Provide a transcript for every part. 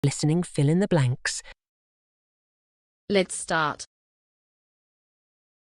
Listening, fill in the blanks. Let's start.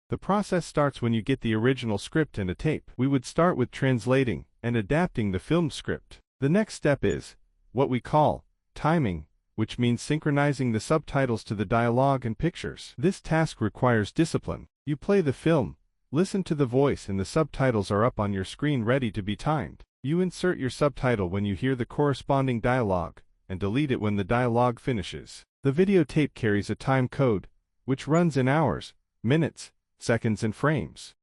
The process starts when you get the original script and a tape. We would start with translating and adapting the filmed script. The next step is what we call timing, which means synchronizing the subtitles to the dialogue and pictures. This task requires discipline. You play the film, listen to the voice, and the subtitles are up on your screen ready to be timed. You insert your subtitle when you hear the corresponding dialogue, and delete it when the dialogue finishes. The videotape carries a time code, which runs in hours, minutes, seconds, and frames.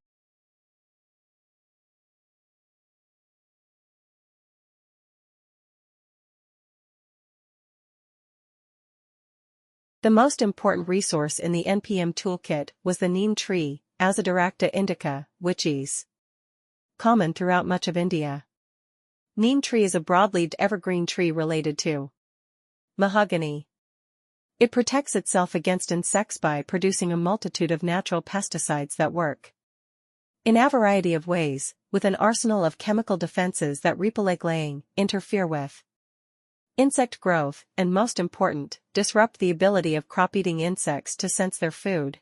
The most important resource in the NPM toolkit was the neem tree, Azadirachta indica, which is common throughout much of India. Neem tree is a broad-leaved evergreen tree related to mahogany. It protects itself against insects by producing a multitude of natural pesticides that work in a variety of ways, with an arsenal of chemical defenses that repel egg laying, interfere with insect growth, and most important, disrupt the ability of crop-eating insects to sense their food.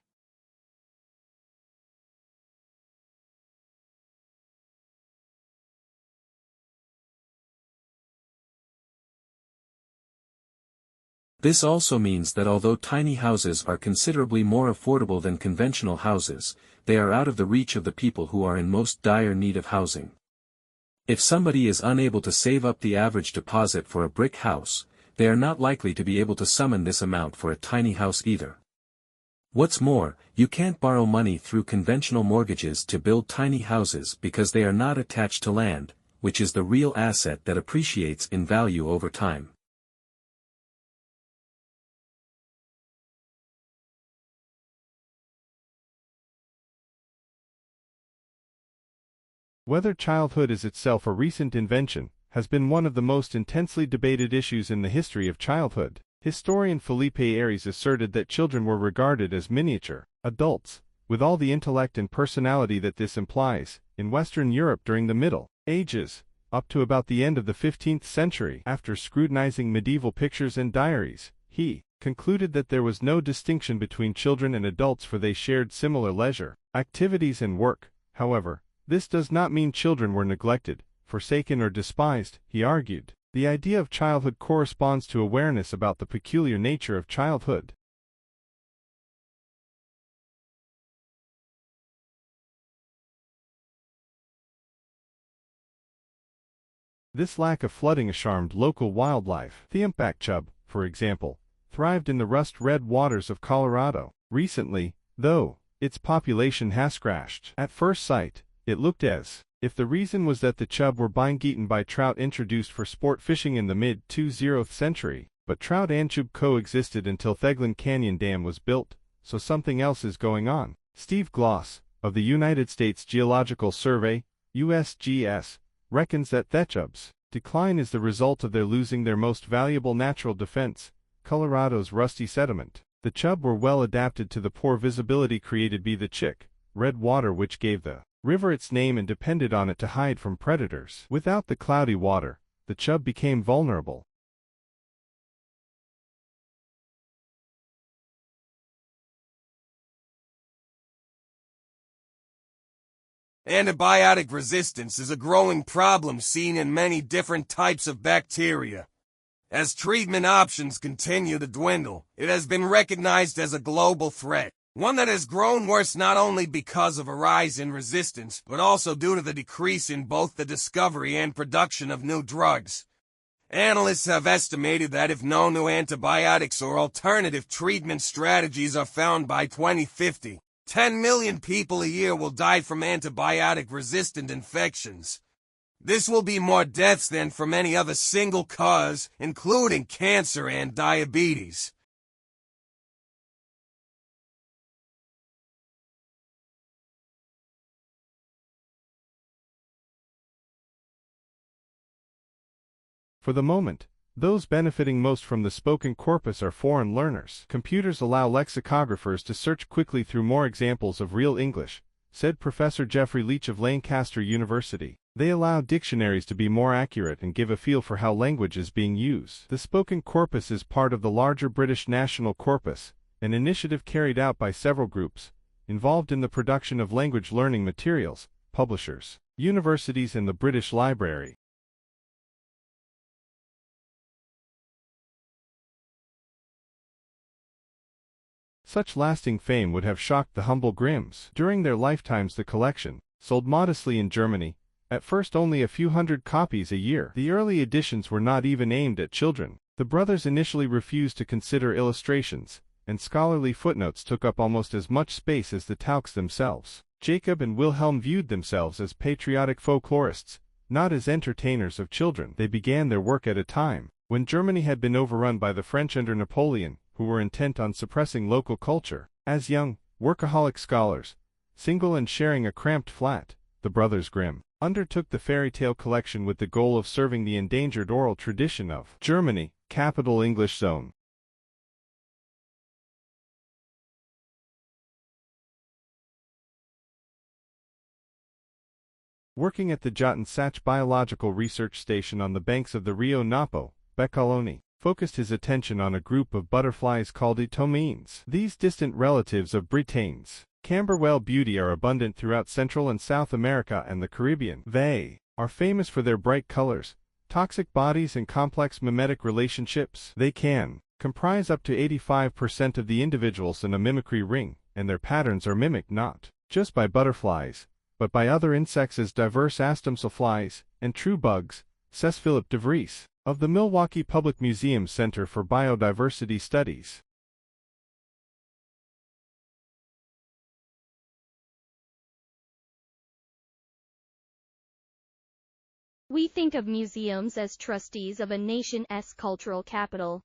This also means that although tiny houses are considerably more affordable than conventional houses, they are out of the reach of the people who are in most dire need of housing. If somebody is unable to save up the average deposit for a brick house, they are not likely to be able to summon this amount for a tiny house either. What's more, you can't borrow money through conventional mortgages to build tiny houses because they are not attached to land, which is the real asset that appreciates in value over time. Whether childhood is itself a recent invention has been one of the most intensely debated issues in the history of childhood. Historian Felipe Aries asserted that children were regarded as miniature adults, with all the intellect and personality that this implies, in Western Europe during the Middle Ages, up to about the end of the 15th century. After scrutinizing medieval pictures and diaries, he concluded that there was no distinction between children and adults, for they shared similar leisure, activities, and work. However, this does not mean children were neglected, forsaken, or despised, he argued. The idea of childhood corresponds to awareness about the peculiar nature of childhood. This lack of flooding harmed local wildlife. The humpback chub, for example, thrived in the rust-red waters of Colorado. Recently, though, its population has crashed. At first sight, it looked as if the reason was that the chub were being eaten by trout introduced for sport fishing in the mid-20th century, but trout and chub coexisted until Theglen Canyon Dam was built, so something else is going on. Steve Gloss, of the United States Geological Survey, USGS, reckons that the chub's decline is the result of their losing their most valuable natural defense, Colorado's rusty sediment. The chub were well adapted to the poor visibility created by the chick, red water, which gave the river its name and depended on it to hide from predators. Without the cloudy water, the chub became vulnerable. Antibiotic resistance is a growing problem seen in many different types of bacteria. As treatment options continue to dwindle, it has been recognized as a global threat. One that has grown worse not only because of a rise in resistance, but also due to the decrease in both the discovery and production of new drugs. Analysts have estimated that if no new antibiotics or alternative treatment strategies are found by 2050, 10 million people a year will die from antibiotic-resistant infections. This will be more deaths than from any other single cause, including cancer and diabetes. For the moment, those benefiting most from the spoken corpus are foreign learners. Computers allow lexicographers to search quickly through more examples of real English, said Professor Jeffrey Leach of Lancaster University. They allow dictionaries to be more accurate and give a feel for how language is being used. The spoken corpus is part of the larger British National Corpus, an initiative carried out by several groups involved in the production of language learning materials, publishers, universities and the British Library. Such lasting fame would have shocked the humble Grimms. During their lifetimes the collection sold modestly in Germany, at first only a few hundred copies a year. The early editions were not even aimed at children. The brothers initially refused to consider illustrations, and scholarly footnotes took up almost as much space as the Tauks themselves. Jacob and Wilhelm viewed themselves as patriotic folklorists, not as entertainers of children. They began their work at a time when Germany had been overrun by the French under Napoleon, who were intent on suppressing local culture. As young, workaholic scholars, single and sharing a cramped flat, the brothers Grimm undertook the fairy tale collection with the goal of serving the endangered oral tradition of Germany, Capital English Zone. Working at the Jottensach Biological Research Station on the banks of the Rio Napo, Beccoloni focused his attention on a group of butterflies called Etomines. These distant relatives of Britain's Camberwell beauty are abundant throughout Central and South America and the Caribbean. They are famous for their bright colors, toxic bodies and complex mimetic relationships. They can comprise up to 85% of the individuals in a mimicry ring, and their patterns are mimicked not just by butterflies, but by other insects as diverse as damselflies and true bugs, says Philip de Vries of the Milwaukee Public Museum's Center for Biodiversity Studies. We think of museums as trustees of a nation's cultural capital.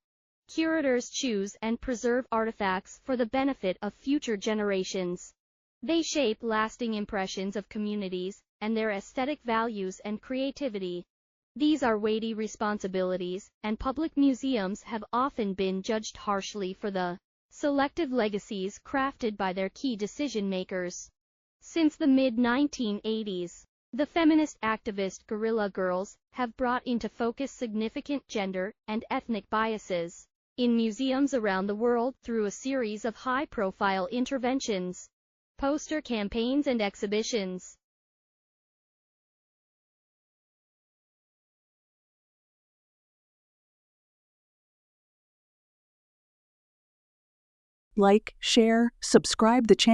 Curators choose and preserve artifacts for the benefit of future generations. They shape lasting impressions of communities and their aesthetic values and creativity. These are weighty responsibilities, and public museums have often been judged harshly for the selective legacies crafted by their key decision-makers. Since the mid-1980s, the feminist activist Guerrilla Girls have brought into focus significant gender and ethnic biases in museums around the world through a series of high-profile interventions, poster campaigns and exhibitions. Like, share, subscribe the channel.